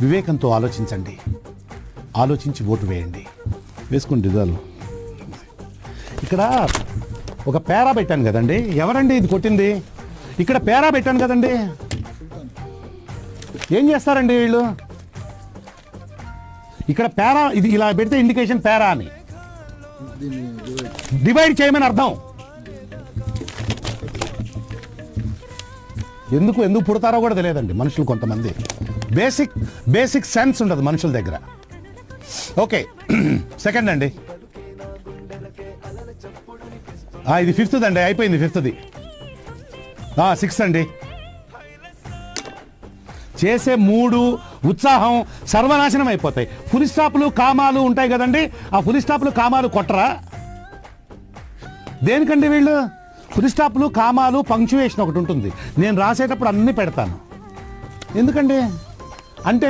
వివేకంతో ఆలోచించండి, ఆలోచించి ఓటు వేయండి. వేసుకోండి చాలు. ఇక్కడ ఒక పేరా పెట్టాను కదండి, ఎవరండి ఇది కొట్టింది? ఇక్కడ పేరా పెట్టాను కదండి, ఏం చేస్తారండి వీళ్ళు? ఇక్కడ పేరా, ఇది ఇలా పెడితే ఇండికేషన్ పేరా అని, డివైడ్ చేయమని అర్థం. ఎందుకు పుడతారో కూడా తెలియదండి మనుషులు, కొంతమంది బేసిక్ సెన్స్ ఉండదు మనుషుల దగ్గర. ఓకే, సెకండ్ అండి, ఇది ఫిఫ్త్ అండి, అయిపోయింది ఫిఫ్త్ది. సిక్స్త్ అండి, చేసే మూడు ఉత్సాహం సర్వనాశనం అయిపోతాయి. ఫుల్ స్టాప్లు కామాలు ఉంటాయి కదండి, ఆ ఫుల్ స్టాప్లు కామాలు కొట్టరా దేనికండి వీళ్ళు? ఫుల్ స్టాప్లు కామాలు పంక్చువేషన్ ఒకటి ఉంటుంది, నేను రాసేటప్పుడు అన్నీ పెడతాను. ఎందుకండి అంటే